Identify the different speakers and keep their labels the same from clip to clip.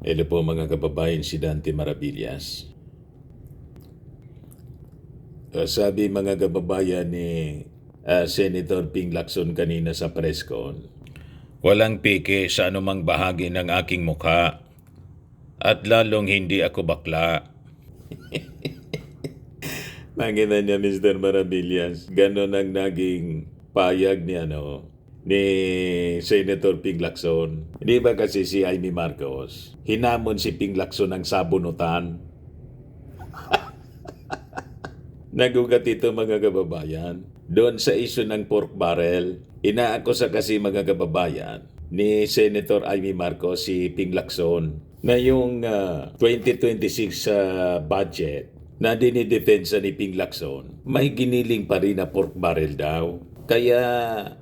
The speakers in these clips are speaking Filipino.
Speaker 1: Hello po mga kababayan, si Dante Maravillas. Sabi mga kababayan ni Senator Ping Lacson kanina sa press con, walang peke sa anumang bahagi ng aking mukha at lalong hindi ako bakla. Nakita niya Mr. Maravillas, ganon ang naging payag ni Senator Ping Lacson. Hindi ba kasi si Amy Marcos, hinamon si Ping Lacson ng sabunutan? Nagugat ito mga kababayan. Doon sa issue ng pork barrel, inaakusa kasi mga kababayan ni Senator Amy Marcos si Ping Lacson na yung 2026 budget na dinidepensa ni Ping Lacson, may giniling pa rin na pork barrel daw. Kaya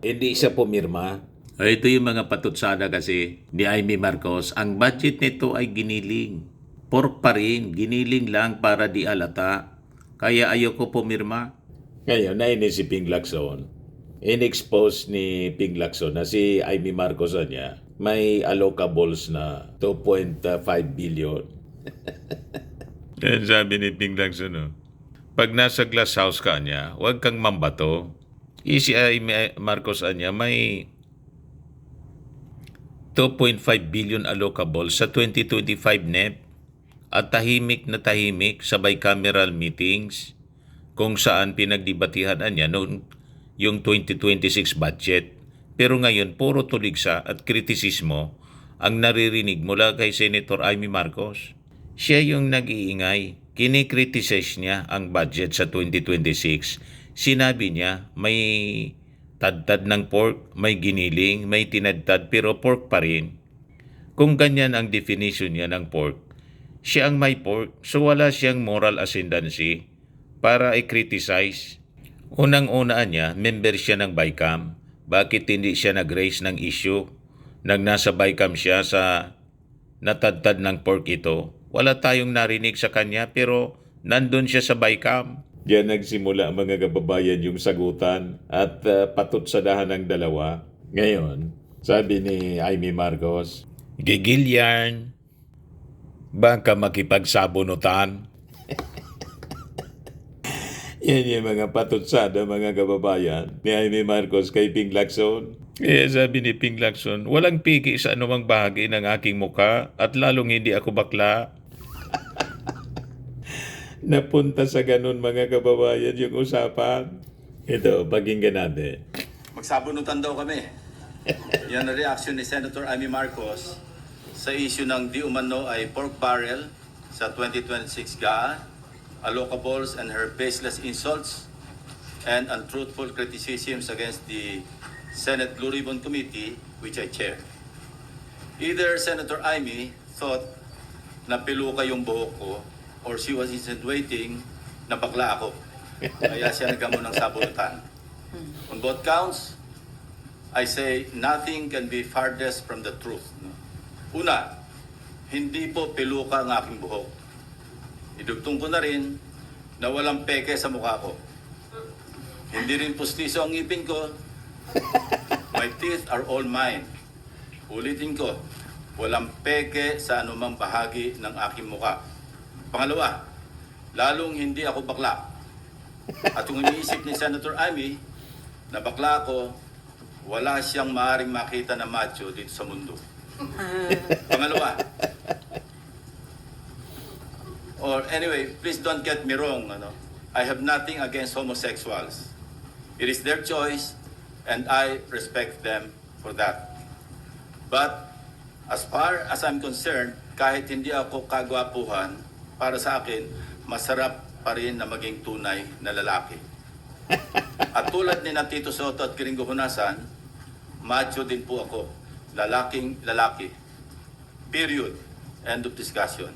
Speaker 1: hindi siya pumirma. Ito yung mga patutsada kasi ni Amy Marcos. Ang budget nito ay giniling. Pork pa rin, giniling lang para di alata. Kaya ayoko pumirma. Ngayon, nainis si Ping Lacson. In-expose ni Ping Lacson na si Amy Marcos niya may allocables na 2.5 billion. Yan sabi ni Ping Lacson, pag nasa glass house ka niya, huwag kang mambato. Si Amy Marcos niya may 2.5 billion allocable sa 2025 NEP at tahimik na tahimik sa bicameral meetings kung saan pinagdibatihan niya noong yung 2026 budget. Pero ngayon, puro tuligsa at kritisismo ang naririnig mula kay Senator Amy Marcos. Siya yung nag-iingay. Kinikriticize niya ang budget sa 2026. Sinabi niya may tadtad ng pork, may giniling, may tinadtad pero pork pa rin. Kung ganyan ang definition niya ng pork, siya ang may pork, so wala siyang moral ascendancy para i-criticize. Unang-una niya, member siya ng BICAM. Bakit hindi siya nag-raise ng issue? Nang nasa BICAM siya sa natadtad ng pork ito. Wala tayong narinig sa kanya pero nandun siya sa BICAM. Diyan nagsimula mga kababayan yung sagutan at patutsadahan ng dalawa. Ngayon, sabi ni Amy Marcos, gigil yan. Baka makipagsabunutan. Yan yung mga patutsada mga kababayan ni Amy Marcos kay Ping Lacson. Kaya sabi ni Ping Lacson, walang piki sa anumang bahagi ng aking mukha at lalong hindi ako bakla. Napunta sa ganun mga kababayan yung usapan. Ito, pakinggan natin.
Speaker 2: Magsabunutan daw kami. Yan ang reaction ni Senator Amy Marcos sa issue ng di umano ay pork barrel sa 2026 GAA, allocables and her baseless insults and untruthful criticisms against the Senate Blue Ribbon Committee, which I chair. Either Senator Amy thought na piluka yung buhok ko or she was insinuating na bakla ako. Kaya siya nagamo ng sabunutan. On both counts, I say nothing can be farthest from the truth. Una, hindi po piluka ang aking buhok. Idugtong ko na rin na walang peke sa mukha ko. Hindi rin pustiso ang ngipin ko. My teeth are all mine. Ulitin ko, walang peke sa anumang bahagi ng aking mukha. Pangalawa, lalong hindi ako bakla. At kung iniisip ni Senator Amy na bakla ako, wala siyang maaaring makita na macho dito sa mundo. Pangalawa, or anyway, please don't get me wrong. I have nothing against homosexuals. It is their choice and I respect them for that. But as far as I'm concerned, kahit hindi ako kagwapuhan, para sa akin, masarap pa rin na maging tunay na lalaki. At tulad ni Tito Soto at Gringo Hunasan, macho din po ako. Lalaking lalaki. Period. End of discussion.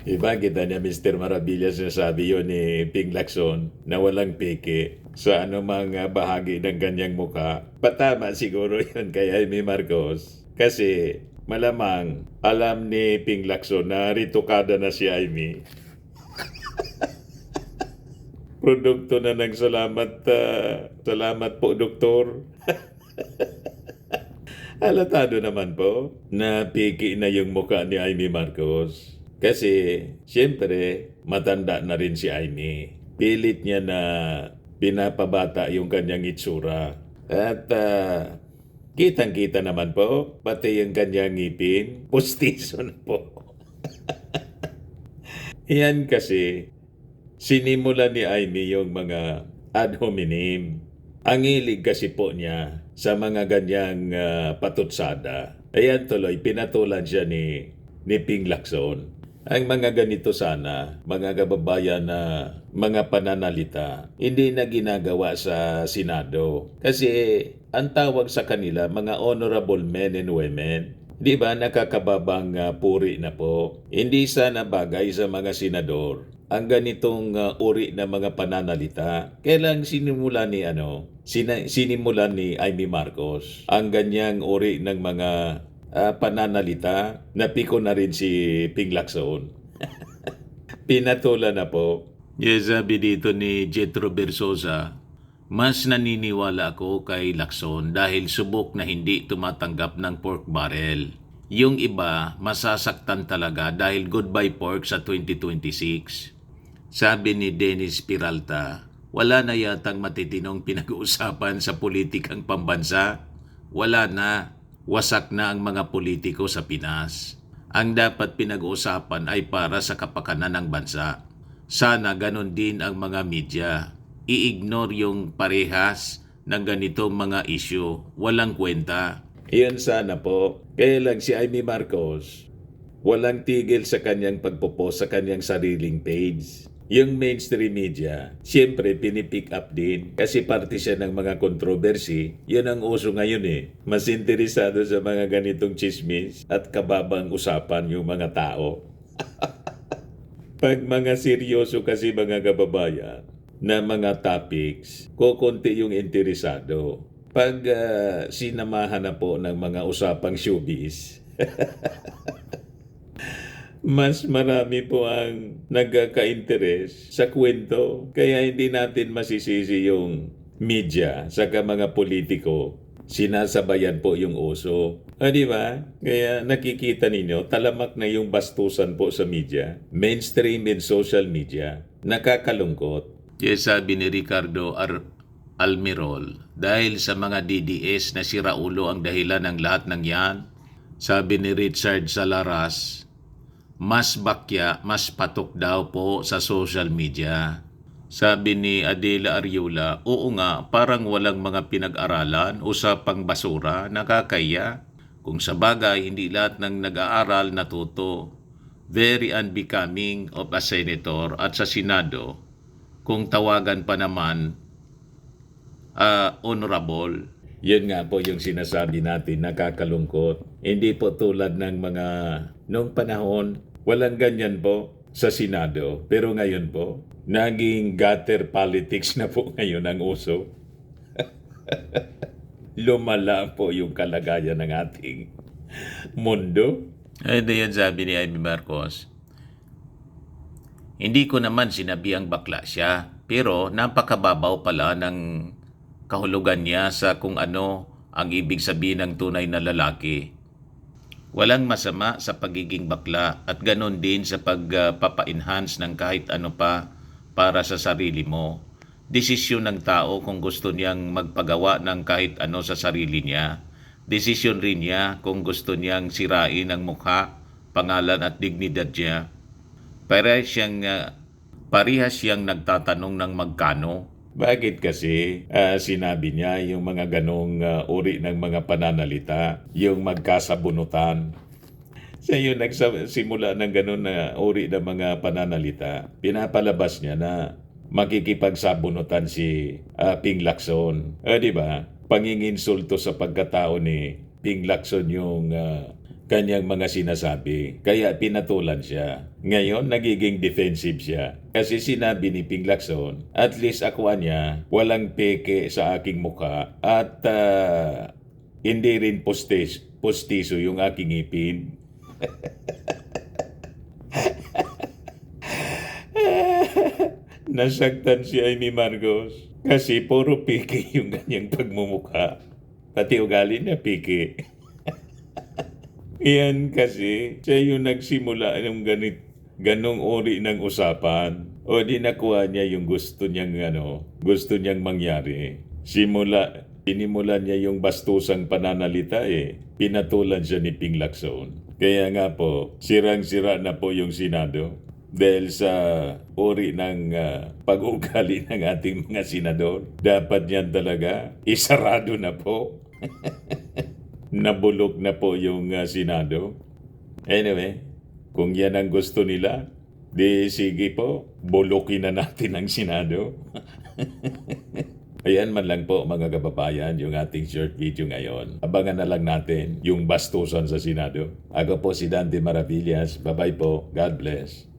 Speaker 1: Iba kita niya Mr. Maravillas na sabi yun ni Ping Lacson na walang peke sa anumang bahagi ng kanyang mukha. Patama siguro yun kay Amy Marcos. Kasi malamang alam ni Ping Lacson na ritukada na si Amy. Produkto na ng salamat po, Doktor. Halatado naman po na piki na yung mukha ni Amy Marcos. Kasi, siyempre, matanda na rin si Amy. Pilit niya na pinapabata yung kanyang itsura. At kitang-kita naman po, pati yung kanyang ngipin, pustiso na po. Yan kasi, sinimula ni Amy yung mga ad hominem. Ang hilig kasi po niya sa mga ganyang patutsada. Ayan tuloy, pinatulan siya ni Ping Lacson. Ang mga ganito sana, mga kababayan na mga pananalita, hindi na ginagawa sa Senado. Kasi ang tawag sa kanila, mga honorable men and women. Di ba nakakababang puri na po? Hindi sana bagay sa mga senador ang ganitong uri na mga pananalita. Kailang sinimulan ni Amy Marcos ang ganyang uri ng mga pananalita. Napiko na rin si Ping Lacson. Pinatulan na po. Yes, sabi dito ni Jetro Bersosa, mas naniniwala ako kay Lacson dahil subok na hindi tumatanggap ng pork barrel. Yung iba, masasaktan talaga dahil goodbye pork sa 2026. Sabi ni Dennis Peralta, wala na yatang matitinong pinag-uusapan sa politikang pambansa. Wala na. Wasak na ang mga politiko sa Pinas. Ang dapat pinag-uusapan ay para sa kapakanan ng bansa. Sana ganon din ang mga media. I-ignore yung parehas ng ganitong mga issue. Walang kwenta. Iyon sana po. Kaya lang si Amy Marcos, walang tigil sa kanyang pagpopost sa kanyang sariling page. Yung mainstream media, siyempre pinipick up din kasi parte siya ng mga controversy. Yun ang uso ngayon eh. Mas interesado sa mga ganitong chismis at kababang usapan yung mga tao. Pag mga seryoso kasi mga kababayan na mga topics, kukunti yung interesado. Pag sinamahan na po ng mga usapang showbiz, mas marami po ang nagkaka-interes sa kwento. Kaya hindi natin masisisi yung media saka mga politiko. Sinasabayan po yung uso. Di ba? Kaya nakikita ninyo, talamak na yung bastusan po sa media. Mainstream and social media. Nakakalungkot. Yes, sabi ni Ricardo Almirol, dahil sa mga DDS na siraulo ang dahilan ng lahat ng yan. Sabi ni Richard Salaras, mas bakya, mas patok daw po sa social media. Sabi ni Adela Ariola, oo nga, parang walang mga pinag-aralan, usapang basura, nakakaya. Kung sa bagay, hindi lahat ng nag-aaral natuto. Very unbecoming of a senator at sa Senado, kung tawagan pa naman, honorable. Yun nga po yung sinasabi natin, nakakalungkot. Hindi po tulad ng mga noong panahon, walang ganyan po sa Senado. Pero ngayon po, naging gutter politics na po ngayon ang uso. Lumala po yung kalagayan ng ating mundo. Ay, yan sabi ni Amy Marcos. Hindi ko naman sinabihang bakla siya, pero napakababaw pala ng kahulugan niya sa kung ano ang ibig sabihin ng tunay na lalaki. Walang masama sa pagiging bakla at ganon din sa pagpapa-enhance ng kahit ano pa para sa sarili mo. Desisyon ng tao kung gusto niyang magpagawa ng kahit ano sa sarili niya. Desisyon rin niya kung gusto niyang sirain ang mukha, pangalan at dignidad niya. Parehas siyang nagtatanong ng magkano. Bakit kasi sinabi niya yung mga ganong uri ng mga pananalita, yung magkasabunutan? Sa yun nagsimula ng ganon na uri ng mga pananalita, pinapalabas niya na makikipagsabunutan si Ping Lacson. Di ba? Panginginsulto sa pagkatao ni Ping Lacson yung kanyang mga sinasabi. Kaya pinatulan siya. Ngayon, nagiging defensive siya. Kasi sinabi ni Ping Lacson, at least akwa niya, walang peke sa aking mukha at hindi rin postiso yung aking ngipin. Nasaktan si Amy Marcos kasi puro peke yung kanyang pagmumukha. Pati ugali niya peke. Iyan kasi, siya yung nagsimula ng ganong uri ng usapan. O di nakuha niya yung gusto niyang mangyari. Sinimulan niya yung bastusang pananalita Pinatulan siya ni Ping Lacson. Kaya nga po, sirang-sira na po yung Senado. Dahil sa uri ng pag-ugali ng ating mga senador, dapat yan talaga isarado na po. Nabulok na po yung Senado. Anyway, kung yan ang gusto nila, di sige po, bulukin na natin ang Senado. Ayan man lang po mga kababayan yung ating short video ngayon. Abangan na lang natin yung bastusan sa Senado. Ako po si Dante Maravillas. Bye-bye po. God bless.